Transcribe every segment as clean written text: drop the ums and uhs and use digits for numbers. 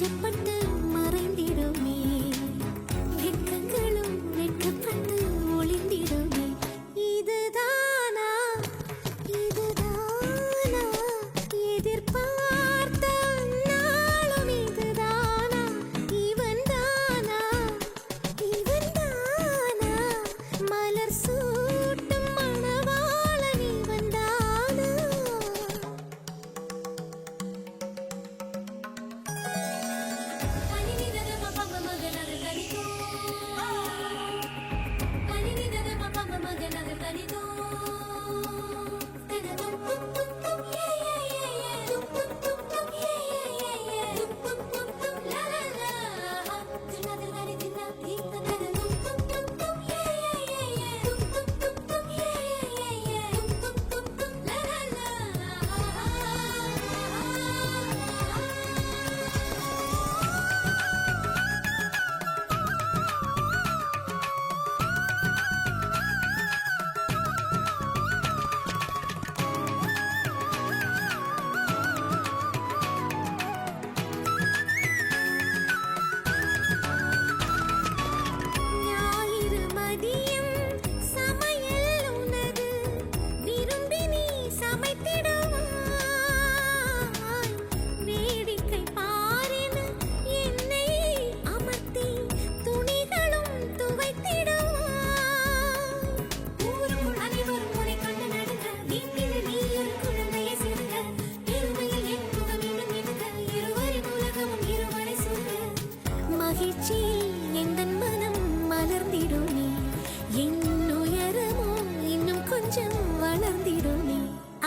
அச்சப்பட்டு மறைந்திடுமே, வெட்கங்களும் வெட்கப்பட்டு ஒளிந்திடுமே. இதுதானா இதுதானா எதிர்பார்த்த நாளும், இதுதானா இவன் தானா இவன் தானா மலர் சூட்டும் மணவாளன் இவன் தானா. மகிழ்ச்சியில் எந்தன் மனம் மலர்ந்திடுமே, என் உயரமோ இன்னும் கொஞ்சம் வளர்ந்திடுமே.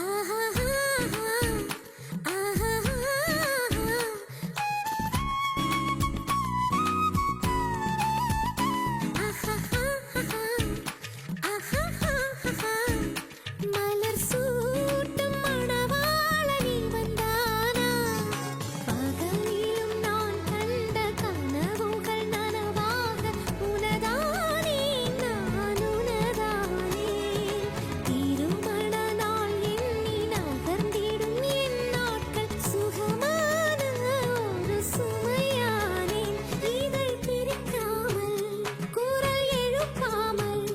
ஆஹா ஆஹா மலர் சூட்டும் மணவாளன் இவன் தானா. பகலிலும் நான் கண்ட கனவுகள் நனவாக உனதானே நான் உனதானே. திருமண நாள் எண்ணி நகர்ந்திடும் என் நாட்கள் சுகமான ஒரு சுமையானேன். இதை பிரிக்காமல் குரல் எழுப்பாமல்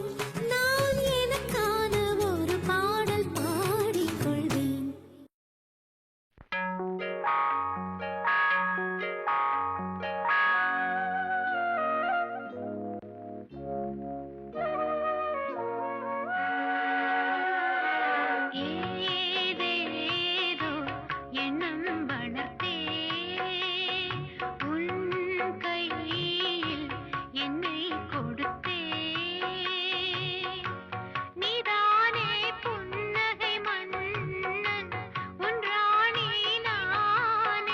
நான் எனக்கான ஒரு பாடல் பாடிக்கொள்வேன். ஏதேதோ எண்ணம் வளர்த்தே உன் கையில் என்னை கொடுத்தே. நீதானே புன்னகை மன்னன், உன் ராணி நானே.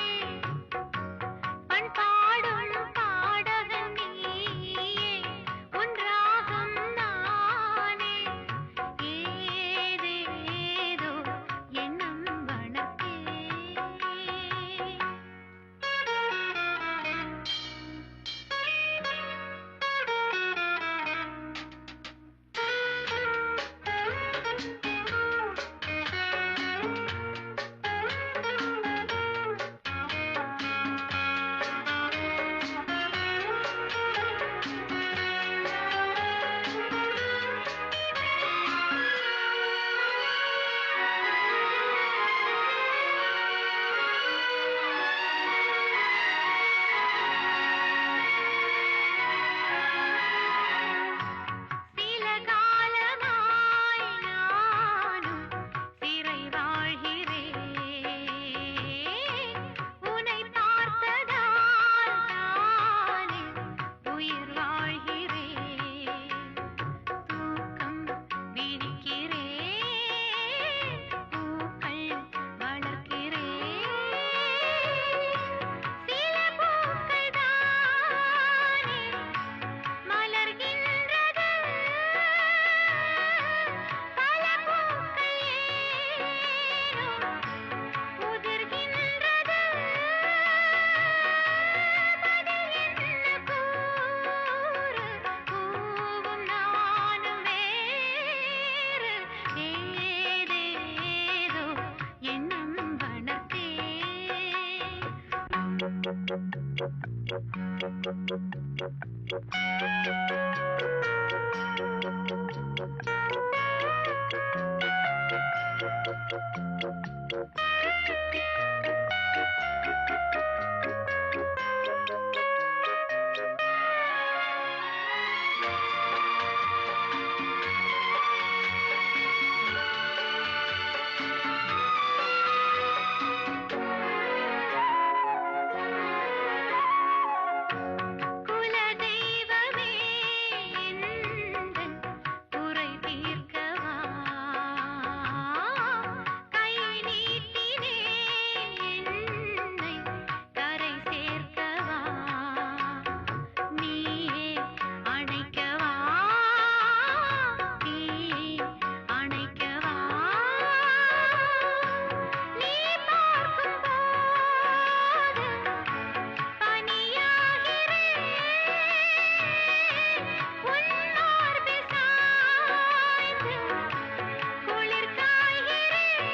குலதெய்வமே எந்தன் குறை தீர்க்கவா கை நீட்டினே என்னை கரை சேர்க்கவா நீயே அணைக்கவா நீயே அணைக்கவா நீ பார்க்கும் போது பனியாகிறேன் உன் மார்பில் சாய்ந்து குளிர் காய்கிறேன்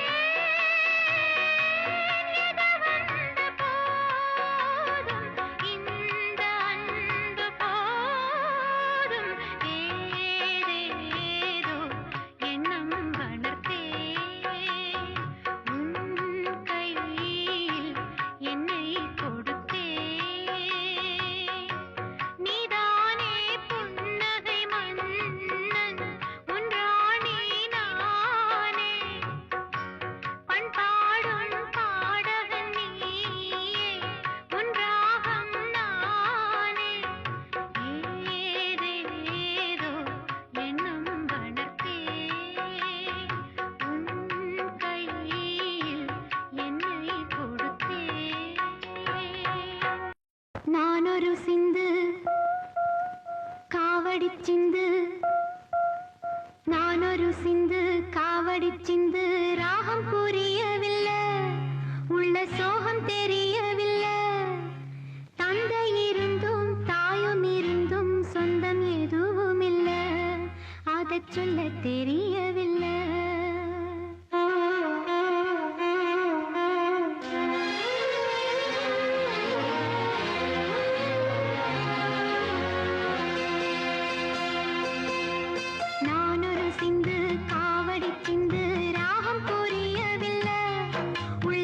எது வந்த போதும் இந்த அன்பு போதும் ஏதேதோ எண்ணம் வளர்த்தேன் உன் கையில் என்னை கொடுத்தேன் நீதானே புன்னகை மன்னன் உன் ராணி நானே பண்பாடும் பாடகன் நீயே உன் ராகம் நானே ஏதேதோ எண்ணம் வளர்த்தேன் உன் கையில் என்னை கொடுத்தேன் நானொரு சிந்து காவடிச் சிந்து நானொரு சிந்து காவடிச் சிந்து ராகம் புரியவில்லை உள்ள சோகம் தெரியவில்லை தந்தை இருந்தும் தாயும் இருந்தும் சொந்தம் எதுவும் இல்லை அதைச் சொல்ல தெரியவில்லை நானொரு சிந்து காவடிச் சிந்து ராகம் புரியவில்லை உள்ள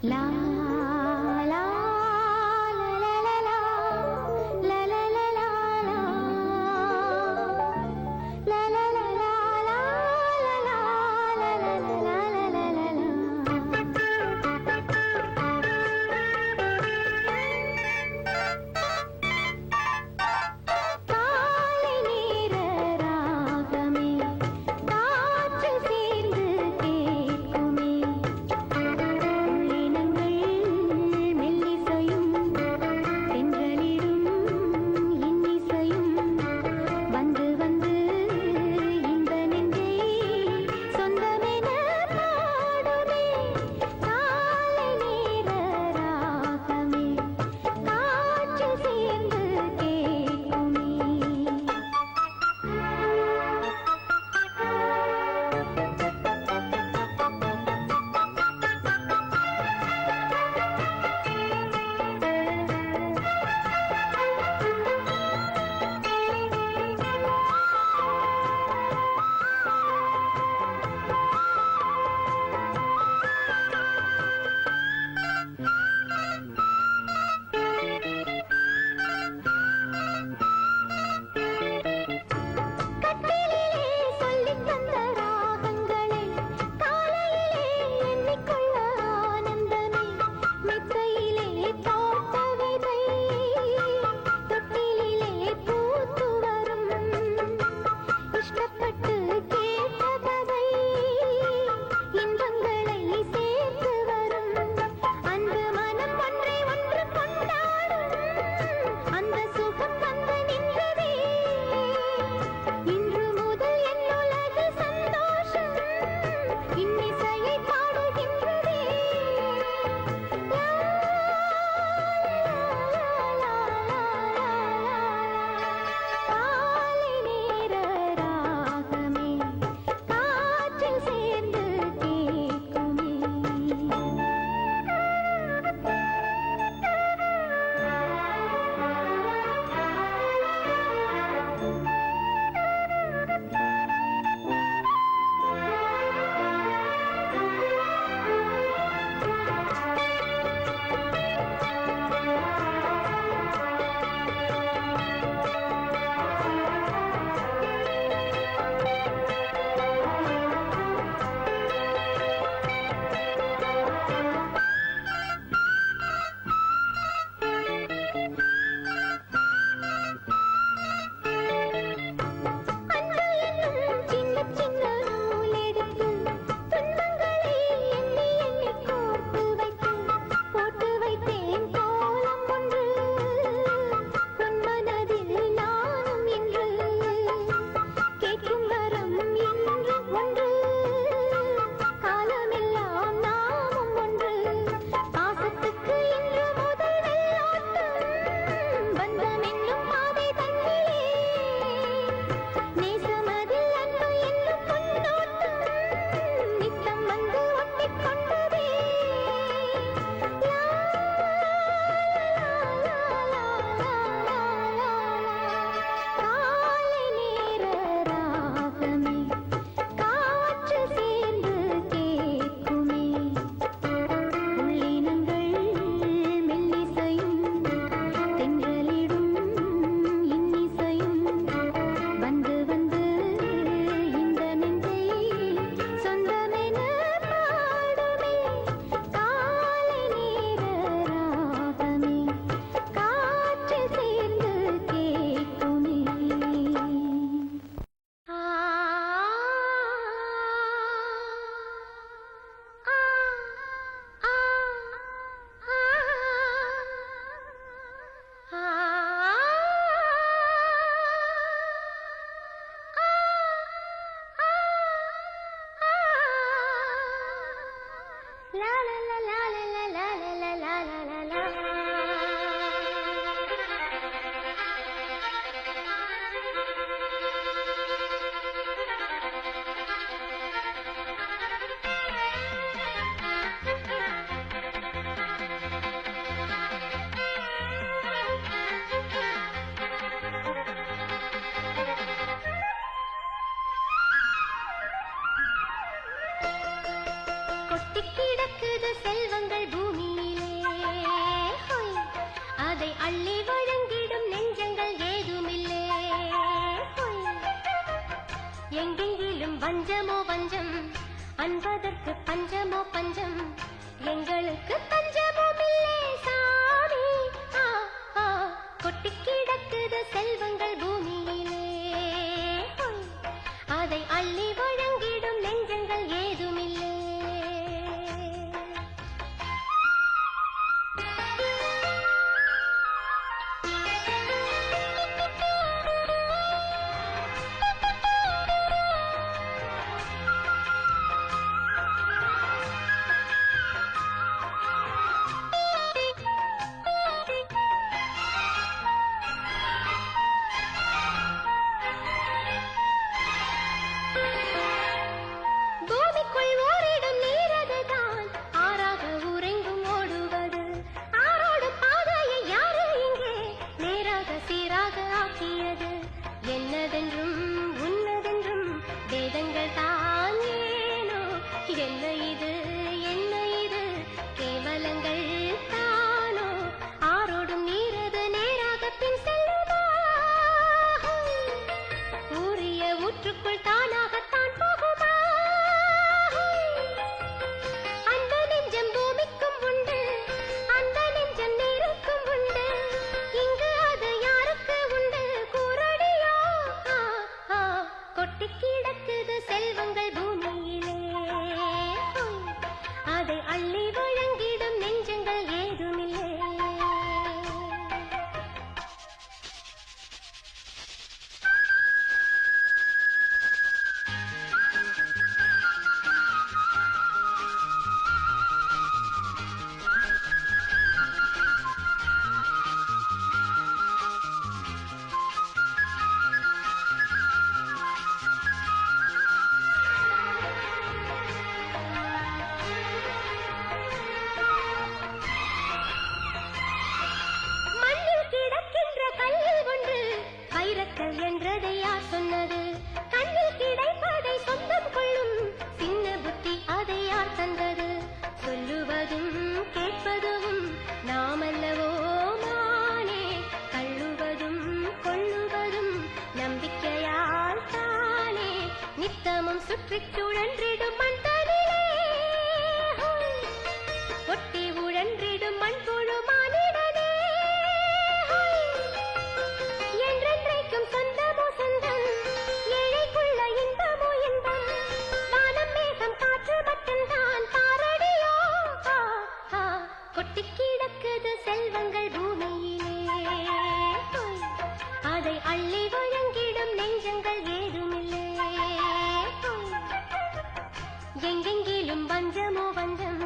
லா லா லா லா லா லா லா லா லா லா லா லா லா லா கொட்டி கிடக்குது வஞ்சமோ வஞ்சம் அன்பதற்கு பஞ்சமோ பஞ்சம் எங்களுக்கு பஞ்சமும் இல்லை சாமி. கொட்டி கிடக்குது செல்வங்கள் பூமியிலே, அதை அள்ளி வழங்கிடும் நெஞ்சங்கள் ஏதுமில்லை. என்னதென்றும் உன்னதென்றும் வேதங்கள் தான் ஏனோ, என்ன இது என்ன இது கேவலங்கள் தானோ, ஆரோடும் நீரது நேராக பின் செல்லுமா, ஊறிய ஊற்றுக்குள் தானாகத்தான் போகுமா. அந்த நெஞ்சம் பூமிக்கும் உண்டு, அந்த நெஞ்சம் நீருக்கும் உண்டு, இங்கு அது யாருக்கு உண்டு கூறடியோ. கொட்டி கிடக்குது செல்வங்கள் பூமியிலே, அதை அள்ளி வழங்கிடும் நெஞ்சங்கள் ஏதுமில்லை. வைரக்கல் என்றதை யார் சொன்னது, கண்ணில் கிடைப்பதை சொந்தம் கொள்ளும் சின்ன புத்தி அதை யார் தந்தது, சொல்லுவதும் கேட்பதும் நாமல்லவோ மானே, தள்ளுவதும் கொள்ளுவதும் நம்பிக்கையால் தானே, நித்தமும் சுற்றிச் சுழன்றிடும் மண் தனிலே, ஒட்டி உழன்றிடும் மண் புழு மானிடனே, சொந்தமோ சொந்தம் ஏழைக்குள்ள இன்பமோ இன்பம், வானம் மேகம் காற்று மட்டும்தான் பாரடியோ. கொட்டி கிடக்குது செல்வங்கள் பூமியிலே, அதை அள்ளி வழங்கிடும் நெஞ்சங்கள் ஏதுமில்லை. எங்கெங்கிலும் பஞ்சமோ பஞ்சம்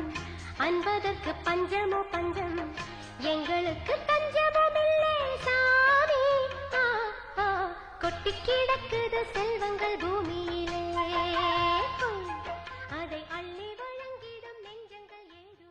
அன்பதற்கு பஞ்சமோ பஞ்சம் எங்களுக்கு பஞ்சமும் இல்லை சாமி. கொட்டி கிடக்குது செல்வங்கள் பூமியிலே, அதை அள்ளி வழங்கிடும் நெஞ்சங்கள் ஏது.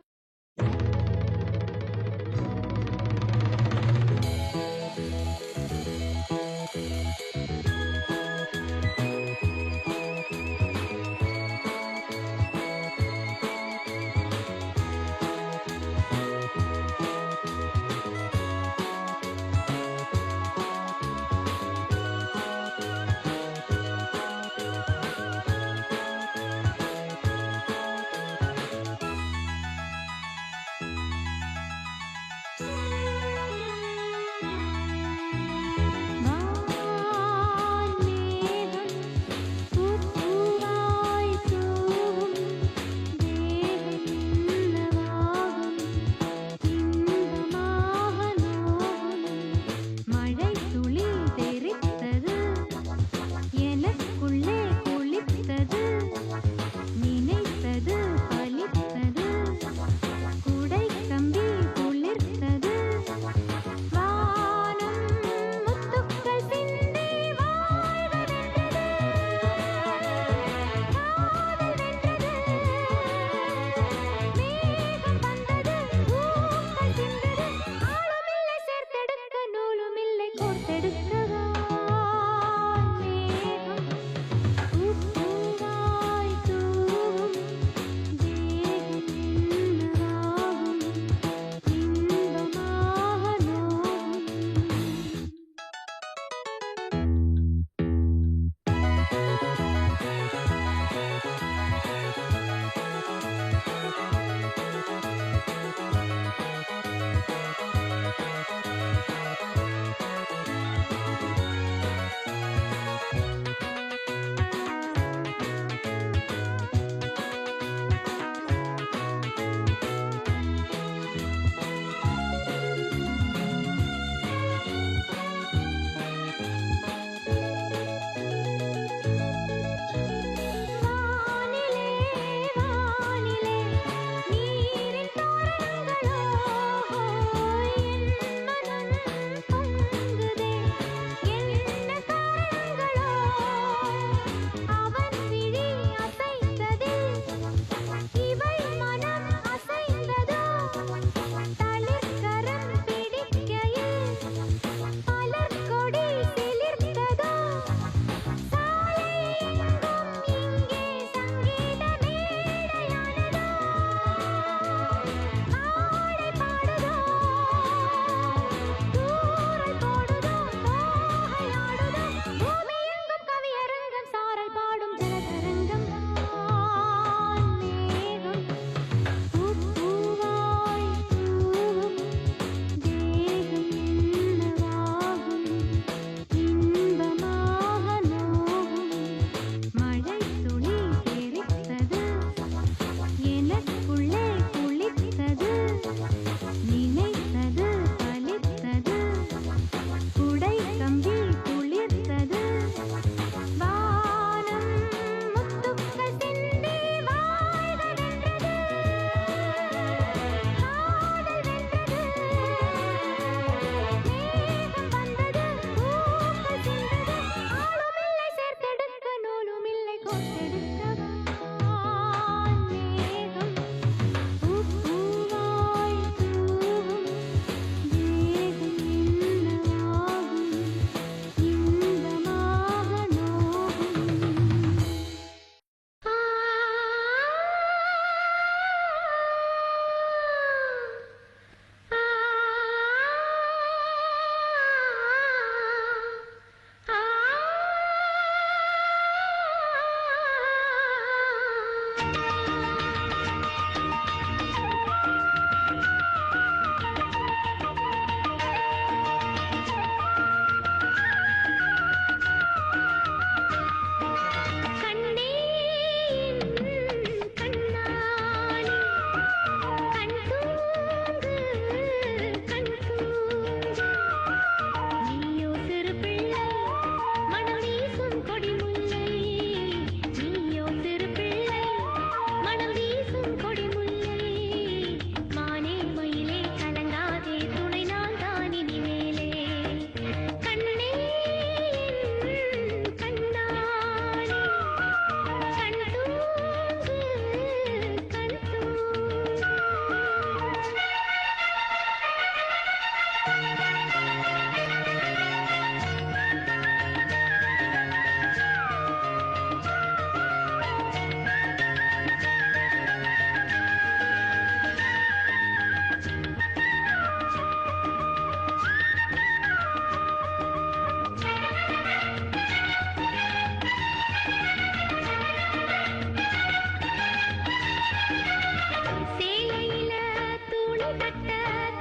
கட்ட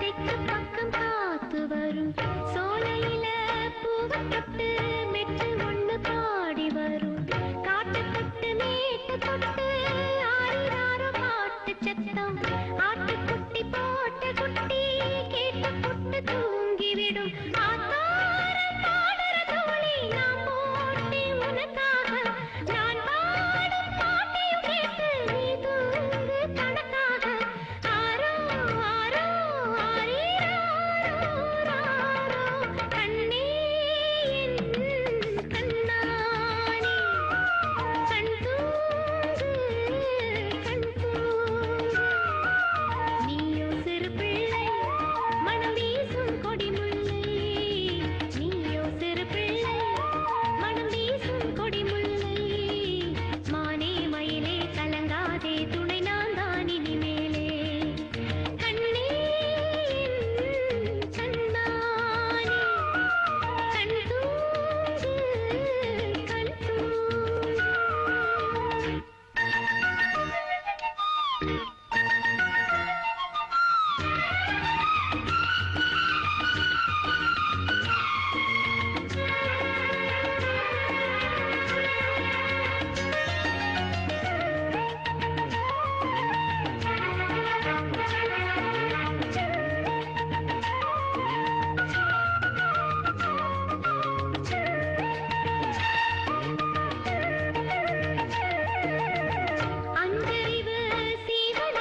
தெற்கு பக்கம் காத்து வரும் சோலையில பூவை தொட்டு மெட்டு ஒண்ணு பாடி வரும் காட்டு தொட்டு மேட்டு தொட்டு ஆறிராரோ பாட்டு சத்தம் ஆட்டுக்குட்டி போட்ட குட்டி கேட்டு புட்டு தூங்கிவிடும் ஆத்தாரம் பாடுற தோழி நான் போட்டி உனக்காக நான் பாடும் பாட்டையும் கேட்டு நீ தூங்கு கணக்காக ஆரோ ஆரோ ஆரீராரோ ராரோ கண்ணே என் கண்ணானே கண் தூங்கு கண் தூங்கு நீயோ சிறு பிள்ளை மனம் வீசும் கொடிமுல்லை நீயோ சிறு பிள்ளை மனம் வீசும் கொடிமுல்லை மானே மயிலே கலங்காதே துணை நான் தான் இனிமேலே கண்ணே என் கண்ணானே கண் தூங்கு கண் தூங்கு அஞ்சறிவு சீவன்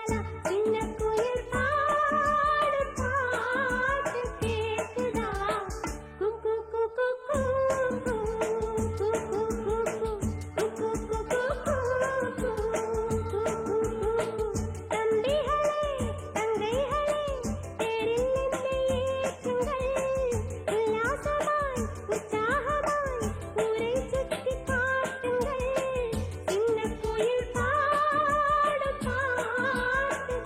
கேக்குதா சின்ன குயில் பாடு பாட்டு கேக்குதா குக்கு குக்கு குக்கு குக்கு தம்பிகளே தங்கைகளே தேரில் ஏற்றுங்கள் உல்லாசமாய் உற்சாகமாய் ஊரை சுற்றி காட்டுங்கள் சின்ன குயில் பாடு பாட்டு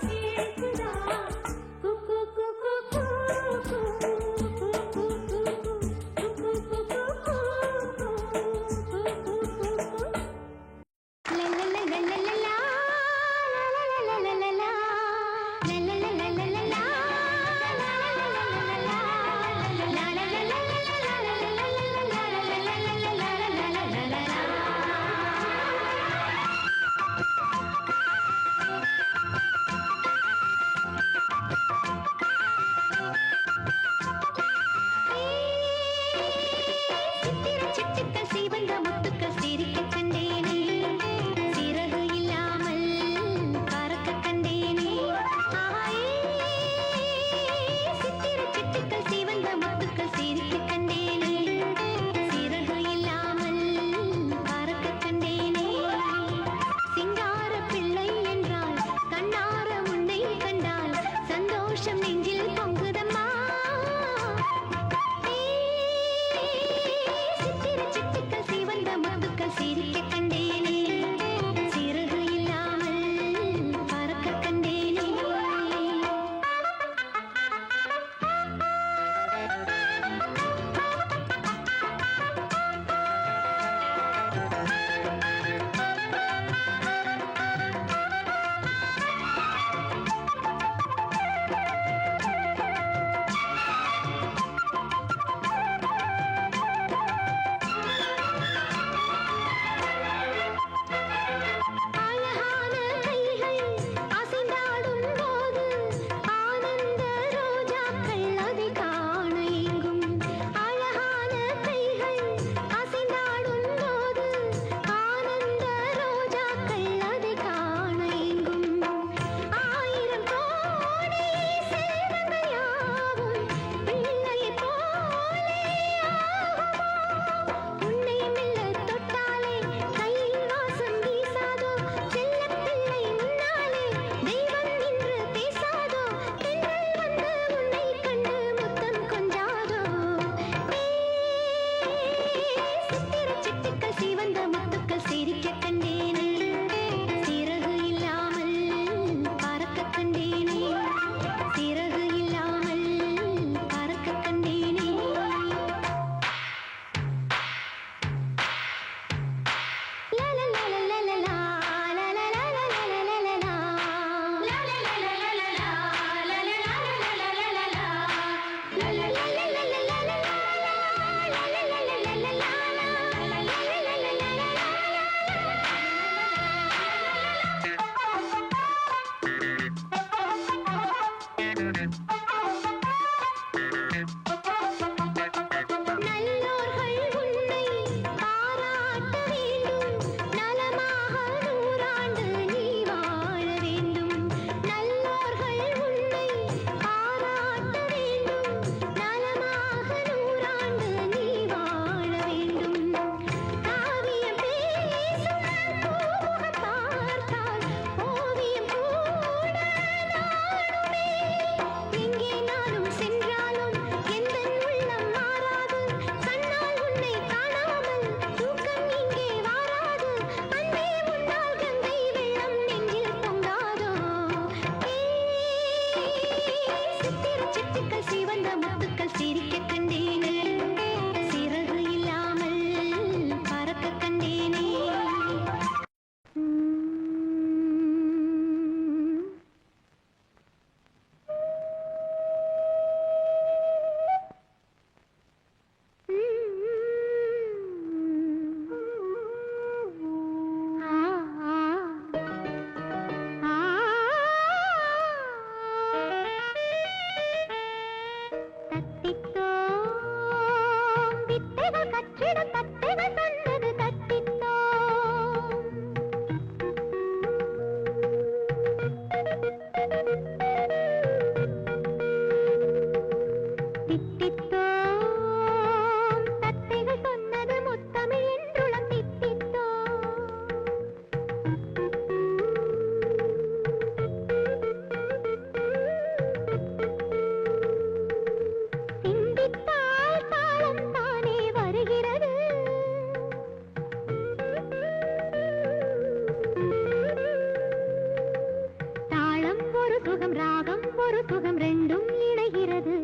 சுகம் ராகம் ஒரு சுகம் ரெண்டும் இணைகிறது.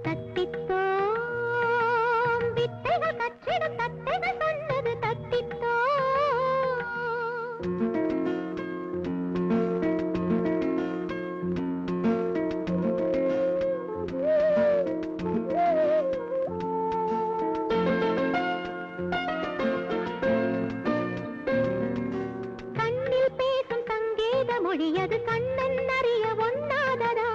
தத்தித்தோம் வித்தைகள் கற்றிடும் தத்தைகள் சொன்னது தத்தித்தோம். மொழியது கண்ணன் அறிய ஒண்ணாததா.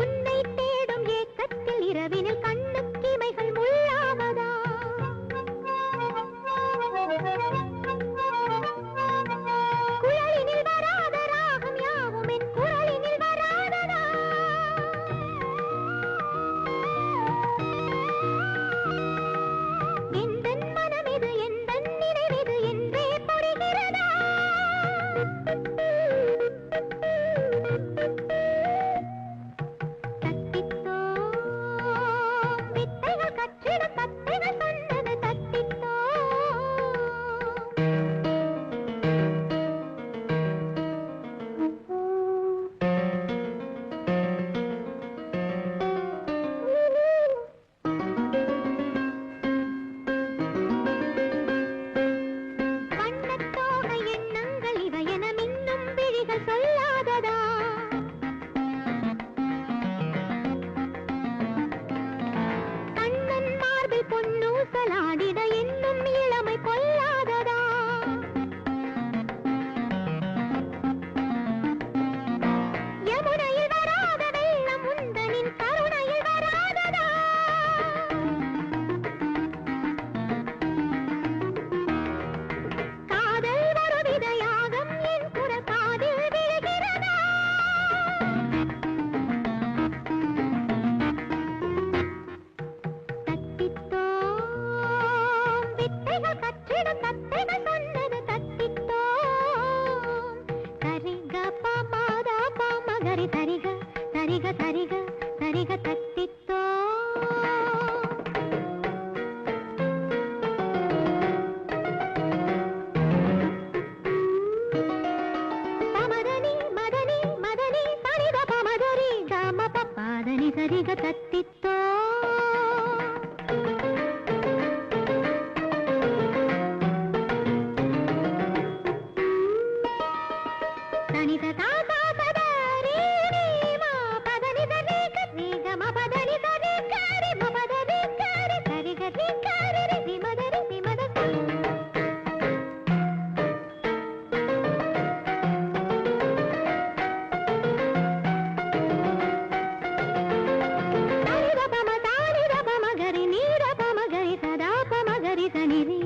உன்னை தேடும் ஏக்கத்தில் இரவினில் கண்ணுக்கு இமைகள் முள்ளாவதா. குழலினில் வராத ராகம் யாவும் என் குரலினில் வராததா. எந்தன் மனமிது எந்தன் நினைவிது என்றே புரிகிறதா. தத்தித்தோம் வித்தைகள் கற்றிடும் தத்தைகள் சொன்னது தத்தித்தோம். வண்ணத்தோகை எண்ணங்கள் இவையென மின்னும் விழிகள் சொல்லாததா. கண்ணன் மார்பில் பொன்னூசலாடிட என்னும் இளமை கொல்லாததா. யமுனையில் வராத வெள்ளம் உந்தனின் கருணையில் வராததா. காதல் ஒரு விதையாகம் என் குரல் காதில் விழுகிறதா. தத்தித்தோம் வித்தைகள் கற்றிடும் தத்தைகள் சொன்னது தத்தித்தோம். சரிக பமாதா பமகரி சரிக சரிக சரிக சரிக தத்தித்தோம். பமதனி மதனி மதனி சரிக பமதரி கம பப்பாதனி சரிக தத்தித்தோம். தனித தாதா பதரி நீமா பதனி தரி கரி கம பதனி தரி கரி பதரி கரி சரி கரி கரி ரி மதரி ரி மத. சரித பம தாரித பமகரி நீர பமகரி சதா பமகரி சனிரி.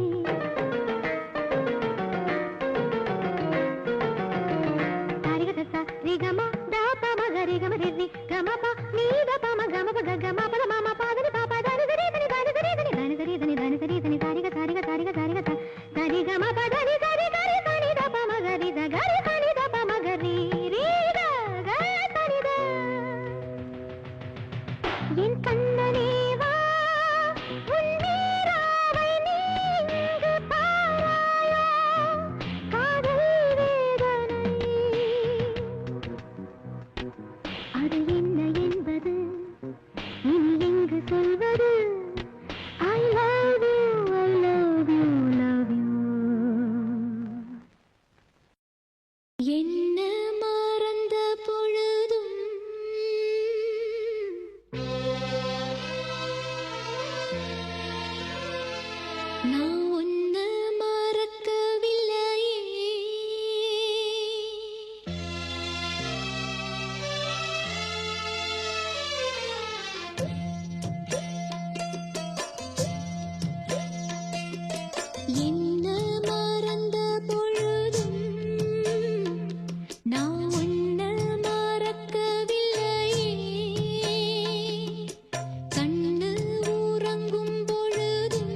சரிக ச ரிகம தா பமகரி கம ரி கம ப நீத பம கம ப கம பத மம பதனி ப பதனி சரி தனி தனி சரி தனி தனி சரி தனி தனி சரி தனி சரிக சரிக சரிக சரிக த சரி கம பதனி சரி கரி தனி த பமகரி த கரி தனி த பமகரி ரி த க தனி த. என் கண்ணனேவா உன் நீராவை நீங்கு பாராயோ காதல் வேதனை. அது என்ன என்பது இனி எங்கு சொல்வது. I love you, I love you, love you. என்ன மறந்த பொழுதும் நான் உன்னை மறக்கவில்லையே. என்ன மறந்த பொழுதும் நான் உன்னை மறக்கவில்லையே. கண்ணு உறங்கும் பொழுதும்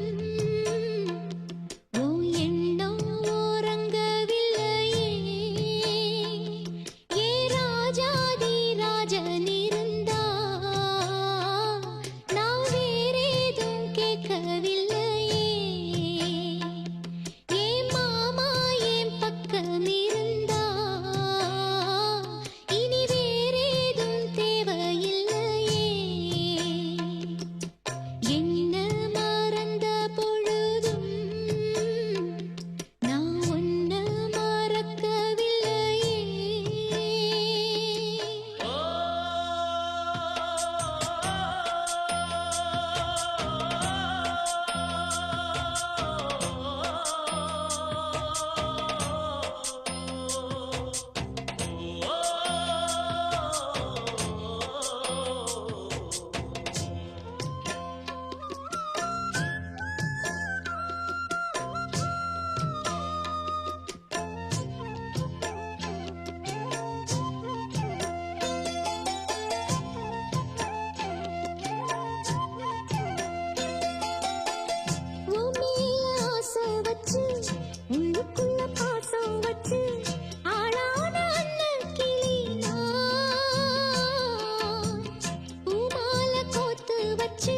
வச்சு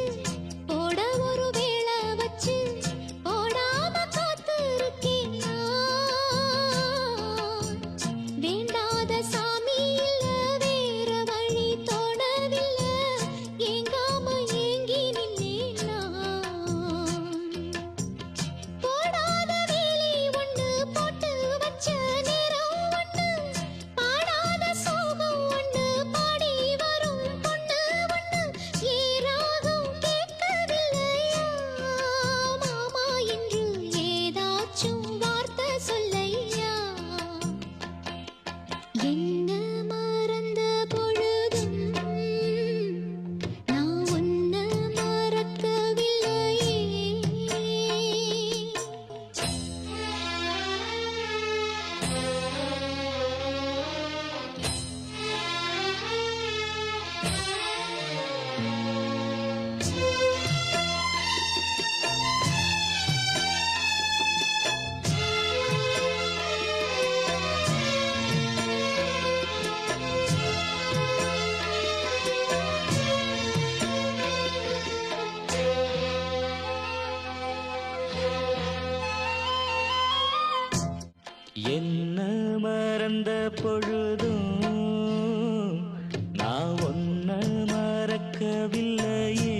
போட ஒரு வேளை வச்சு போடாம காத்திருக்கேன் நான். வேண்டாத சாமி இல்ல வேற வழி தோணவில்லை ஏங்காம ஏங்கி நின்னேன் நான். போடாத வேலி ஒண்ணு போட்டு வச்ச நேரம் ஒண்ணு பாடாத சோகம் ஒண்ணு பாடி வரும் பொண்ணு ஒண்ணு ஏராகம் கேட்கவில்லையா மாமா என்று ஏதாச்சும் வார்த்தை சொல்லையா. என்ன மறந்த பொழுதும் நான் உன்ன மறக்கவில்லையே. என்ன மறந்த பொழுதும் நான் ஒன்ன மறக்கவில்லையே.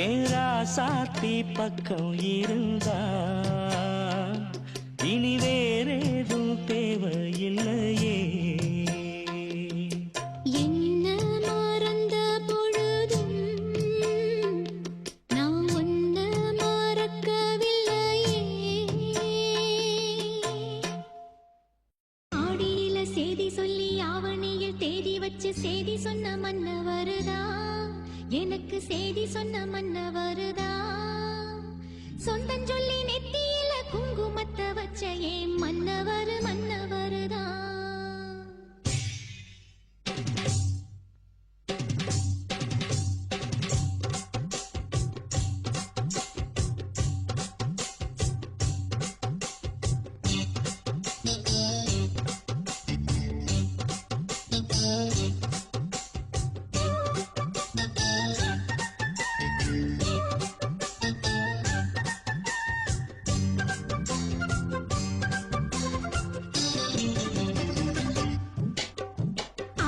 ஏரா சாத்தி பக்கம் இருந்தா இனி வேறேதும் தேவையில்லையே. என்ன மறந்த பொழுதும் நான் உன்ன மறக்கவில்லையே. ஆடியில செய்தி சொல்லி ஆவணியில் தேதி வச்சு செய்தி சொன்ன மன்ன வருதா எனக்கு செய்தி சொன்ன மன்ன வருதா. சொந்தம் சொல்லி நெத்தியில குங்குமத்தை வச்ச ஏன் மன்னவர் மன்னவருதா.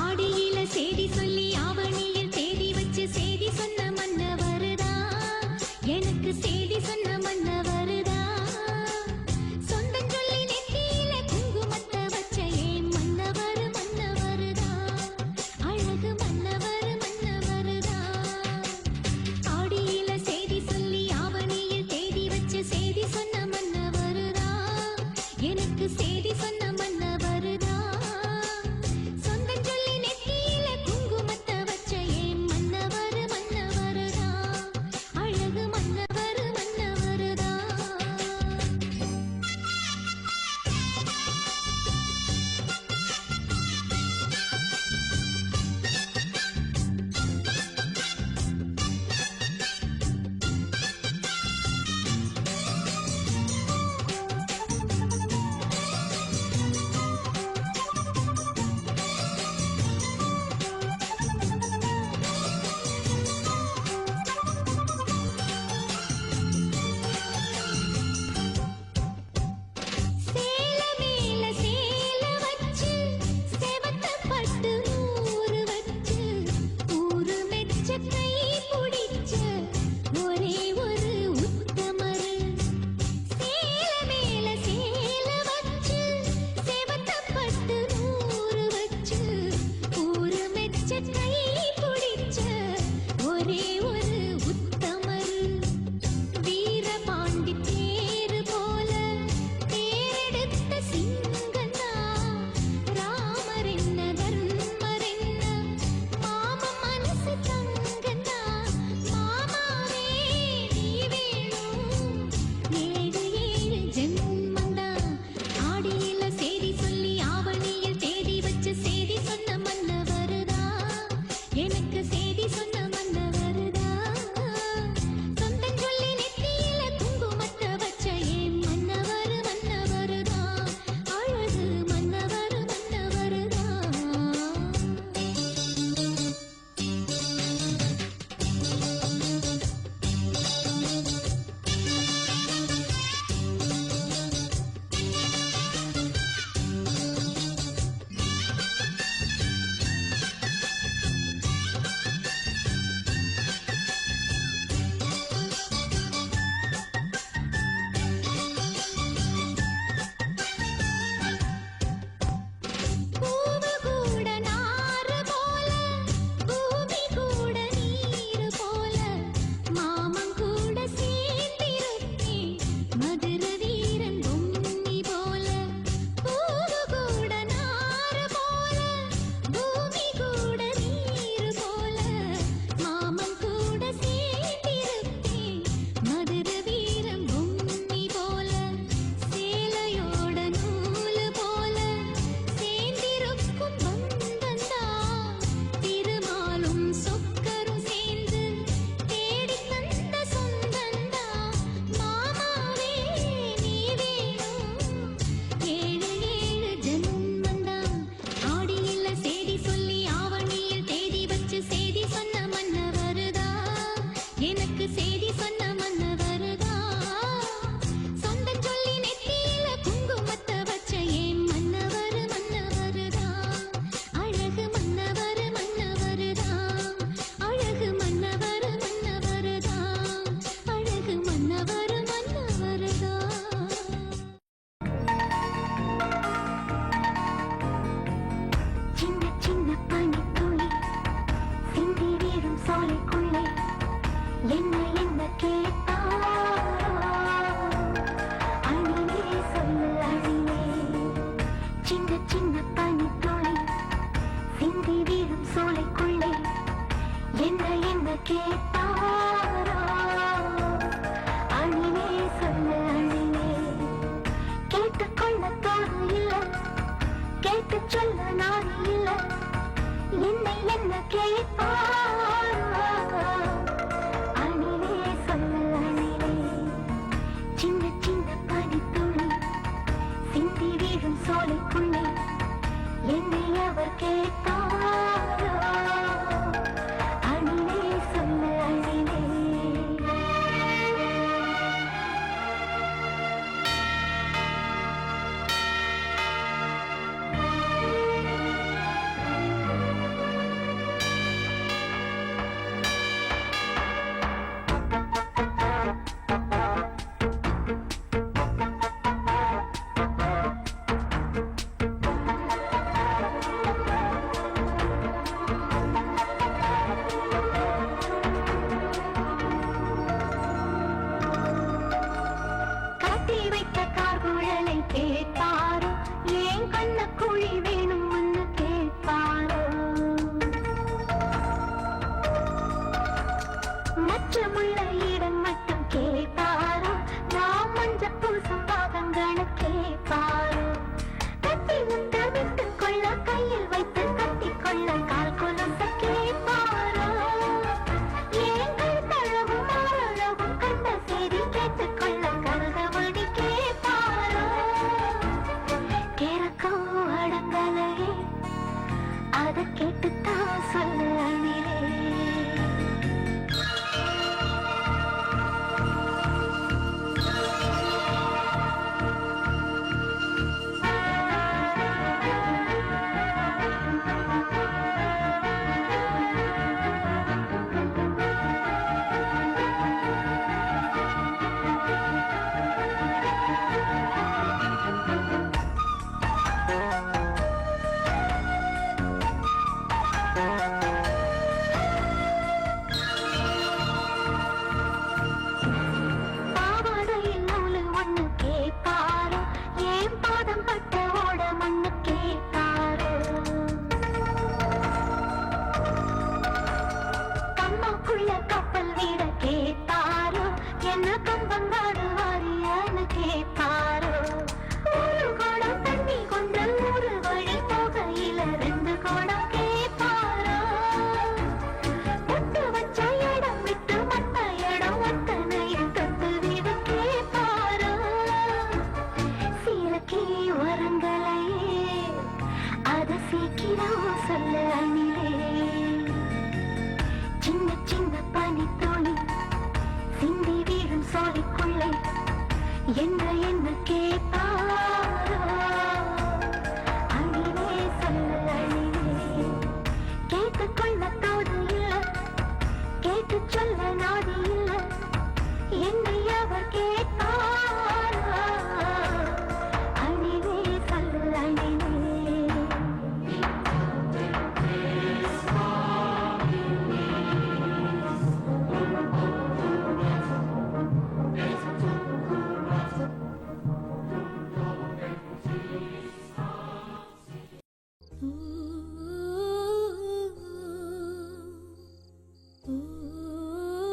ஆடியில செய்தி சொல்லி ஆவணியில் தேதி வச்சு செய்தி சொன்ன மன்ன வருதா எனக்கு செய்தி சொன்ன மன்ன வருதா. சொந்தம் சொல்லி நெத்தியில குங்குமத்தை வச்ச ஏன் மன்னவர் மன்னவருதா அழகு மன்னவர் மன்னவருதா. ஆடியில செய்தி சொல்லி ஆவணியில் தேதி வச்சு செய்தி சொன்ன மன்ன வருதா எனக்கு செய்தி சொன்ன மன்ன வருதா. சொந்தம் சொல்லி நெத்தியில குங்குமத்தை வச்ச ஏன் மன்னவர் மன்னவருதா அழகு மன்னவர் மன்னவருதா. சேல மேல சேல வச்சு செவத்த பட்டு நூறு வச்சு ஊரு மெச்ச கை பிடிச்ச ஒரே ஒரு உத்தமரு. சேல மேல சேல வச்சு செவத்த பட்டு நூறு வச்சு ஊரு மெச்ச கை பிடிச்ச ஒரே ஒரு உத்தமரு. வீரபாண்டி தேரு போல தேரெடுத்த சிங்கந்தா ராமர் என்ன தர்மர் என்ன மாம மனசு தங்கந்தா. மாமாவே நீ வேணும் ஏழு ஏழு ஜென்மந்தா. ஆடியில செய்தி சொல்லி ஆவணியில் தேதி வச்சு செய்தி சொன்ன மன்ன வருதா எனக்கு செய்தி சொன்ன மன்ன வருதா. கேட்டாரோ அணிலே சொல்ல அணிலே கேட்டுக்கொள்ள தோது இல்லை கேட்டு சொல்ல நாடு இல்லை என்னை என்ன கேட்பாரோ அணிலே சொல்ல அணிலே சின்ன சின்ன பனித்துளி சிந்தி வீழும் சோலைக்குள்ளே என்னை அவர் கேட்டாரோ அணிலே சொல்ல அணிலே கட்டி வைத்த கார்குழலை கேட்பாரோ ஏன் கண்ண குழி வேணும்னு கேட்பாரோ மச்சமுள்ள இடம் மட்டும் கேட்பாரோ நான் மஞ்ச பூசும் பாகங்களை கேட்பாரோ கட்டி முத்த விட்டு கொள்ள கையில் வைத்து கட்டி கொள்ள கால் கொலுச கேட்பாரோ ஏன் கழுத்தளவும் ஆளளவும் கண்ட செய்தி கேட்டுக்கொள்ள கருதமடி கேட்பாரோ கேரக்கம் அடங்கலையே அதை கேட்டுத்தான் சொல்ல அணிலே பாவாடையில் நூலு ஒண்ணு கேட்பாரோ ஏன் பாதம் பட்ட ஓட மண்ணு கேட்பாரோ கம்மாக்குள்ள கப்பல் வீட கேட்பாரோ என்ன கம்பங்காடு வாரியான்னு கேட்பாரோ ஒரு குடம் தண்ணி கொண்டு ஒரு வழி போகையில 2 குடம் கேட்பாரோ பொட்டு வச்ச இடம் விட்டு மத்த இடம் அத்தனையும் தொட்டு விட கேட்பாரோ சீலக்கி வரங்களையே அத சீக்கிரம் சொல்ல அணிலே சின்ன சின்ன பனித்துளி சிந்தி வீழும் சோலைக்குள்ளே என்ன என்ன கேட்பாரோ அணிலே சொல்ல அணிலே கேட்டுக்கொள்ள தோது இல்லை கேட்டு சொல்ல நாடு இல்லை என்னை அவர் கேட்பாரோ அணிலே சொல்ல அணிலே Ooh.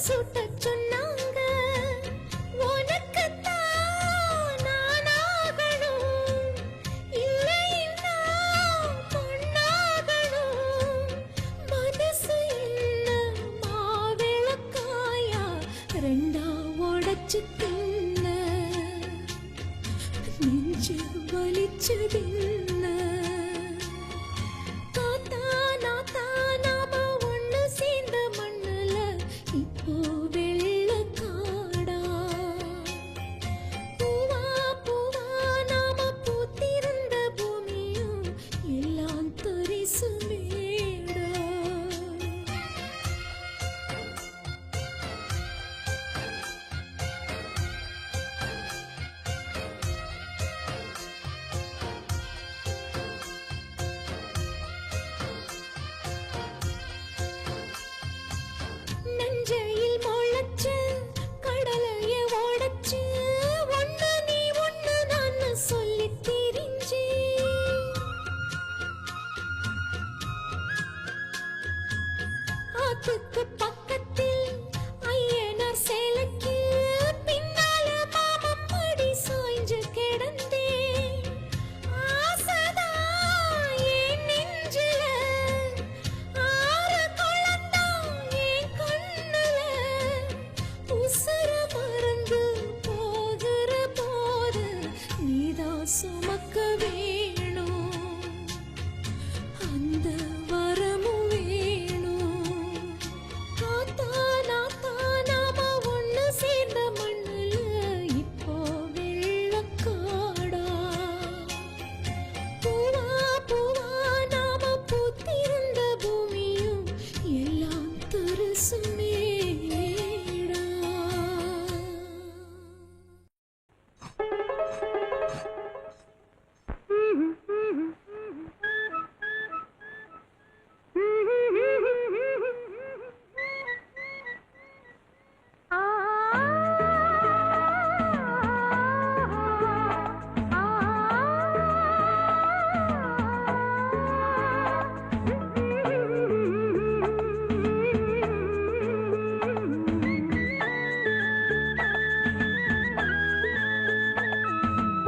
சுட்டச் சொன்னாங்க. உனக்குத்தான் நானாகணும், இல்லைன்னா பொண்ணாகணும். மனசு என்ன மாவிளக்காயா ரெண்டா உடைச்சு தின்ன, நெஞ்சு வலிச்சதென்ன. காத்தா நாத்தா நாம ஒண்ணு சேர்ந்த மண்ணுல இப்போ வெள்ளக்காடா. பூவா பூவா நாம பூத்திருந்த பூமியும் எல்லாம் தரிசு மேடா. நஞ்சையில் முளைச்சு கடலைய ஓடச்சு, ஒண்ணு நீ ஒண்ணு நான் சொல்லித் திரிஞ்சு. ஆத்துக்கு பக்கத்தில் ஐயனார் சேலைக்கு பின்னால மாமப்படி சாய்ஞ்சு கிடந்தேன். ஆசைதான் என் நெஞ்சில, ஆறு குளம்தான் என் கண்ணுல. உசுர மறந்து போகிற போது நீதான் சுமக்க வேணும், அந்த வரமும் வேணும். காத்தா நாத்தா நாம ஒண்ணு சேர்ந்த மண்ணுல இப்போ வெள்ளக்காடா. பூவா பூவா நாம பூத்திருந்த பூமியும் எல்லாம் தரிசு மேடா.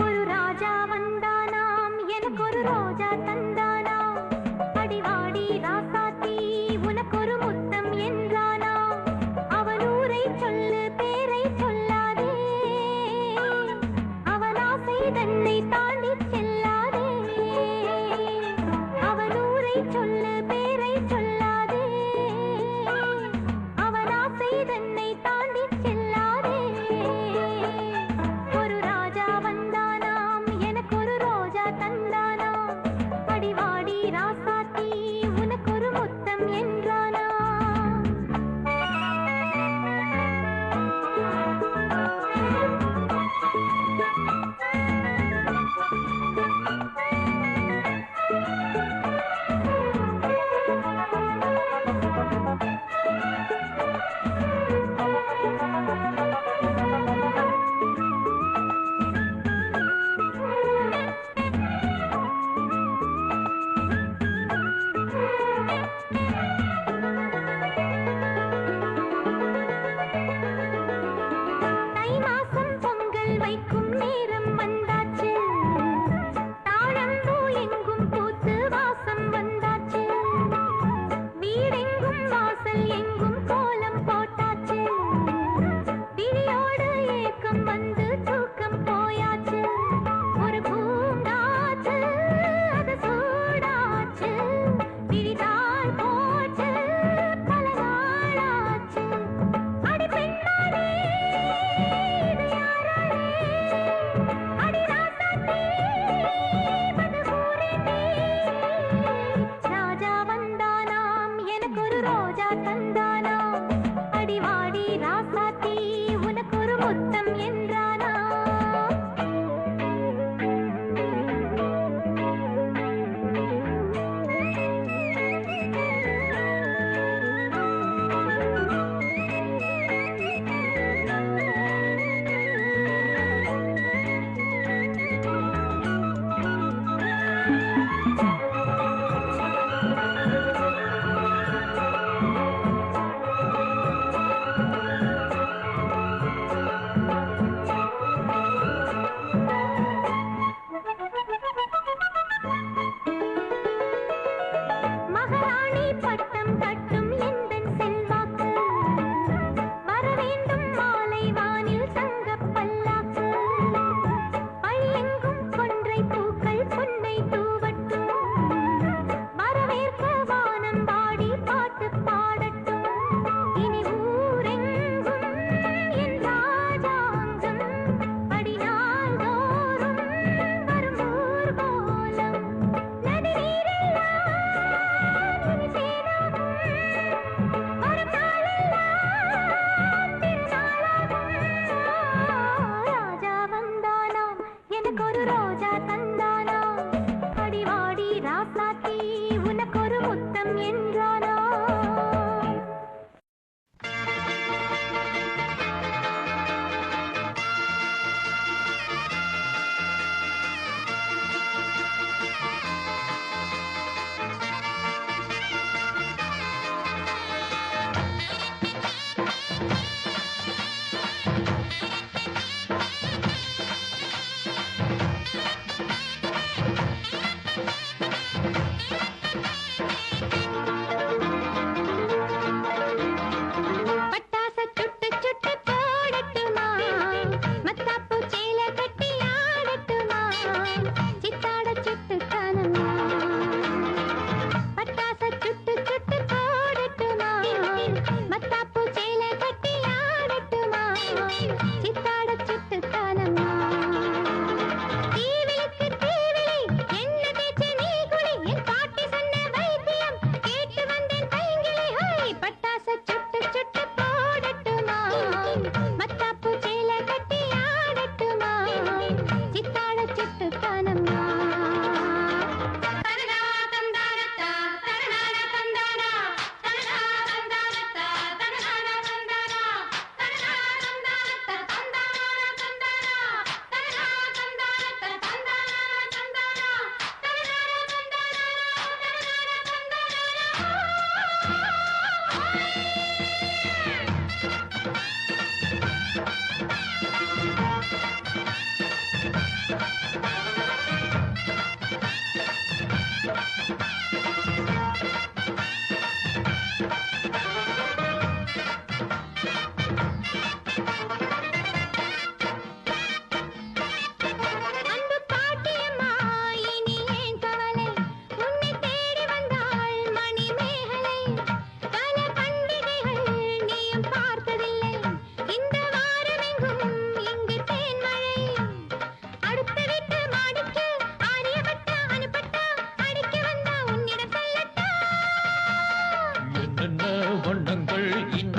ஒரு ராஜா வந்தானாம், எனக்கு ஒரு ரோஜா தந்தானாம். அடிவாடி ராசாத்தி உனக்கொரு முத்தம் என்றானாம். அவன் ஊரை சொல்லு பேரை சொல்லாதே, அவன் ஆசை தன்னை தாண்டி செல்லாதே. அவன் ஊரை சொல்லு பேரை சொல்லாதே, அவன் ஆசை தன்னை தாண்டி செல்லாதே. ஒரு ராஜா வந்தானாம், எனக்கு ஒரு ரோஜா தந்தானாம். அடிவாடி ராசாத்தி உனக்கொரு முத்தம் என்றானாம். தை மாசம் பொங்கல் வைக்கும் நேரம் வந்தாச்சு, தாழம்பூ எங்கும் பூத்து வாசம் வந்தாச்சு. வீடெங்கும் வாசல் எங்கும் கோலம் போட்டாச்சு, விழியோடு ஏக்கம் வந்து தூக்கம் போயாச்சு. ஒரு பூங்காற்று அது சூடாச்சு, விழிதாள் போச்சு பல நாளாச்சு. அடி பெண்ணாளே இது யாராளே, அடி ராசாத்தி அது ஊரேனே. ராஜா வந்தானாம், எனக்கு ஒரு ரோஜா தந்தானாம். அடிவாடி ராசாத்தி உனக்கொரு முத்தம் என்றானாம்.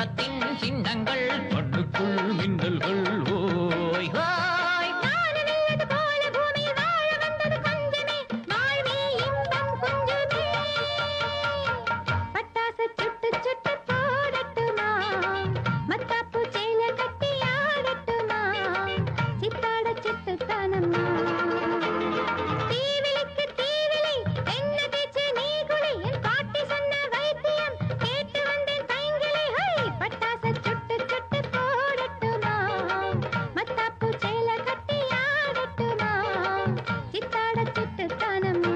வண்ணத்தின் சின்னங்கள் கண்ணுக்குள் மின்னல்கள் ஓய் ஹோய் வானவில்லது போல பூமியில் வாழ வந்தது கொஞ்சமே வாழ்வே இன்பம் கொஞ்சமே பட்டாசு சுட்டு சுட்டு போடட்டுமா மத்தாப்பு சேல கட்டி ஆடட்டுமா சித்தாட சிட்டுத்தனமா தீவிலிக்கு தீவிலி என்ன தேச்சு நீ குளி என் பாட்டி சொன்ன வைத்தியம் கேட்டு வந்தேன் பைங்கிளி ஹை பட்டாசு சுட்டு சுட்டு போடட்டுமா மத்தாப்பு சேல கட்டி ஆடட்டுமா சித்தாட சிட்டுத்தனமா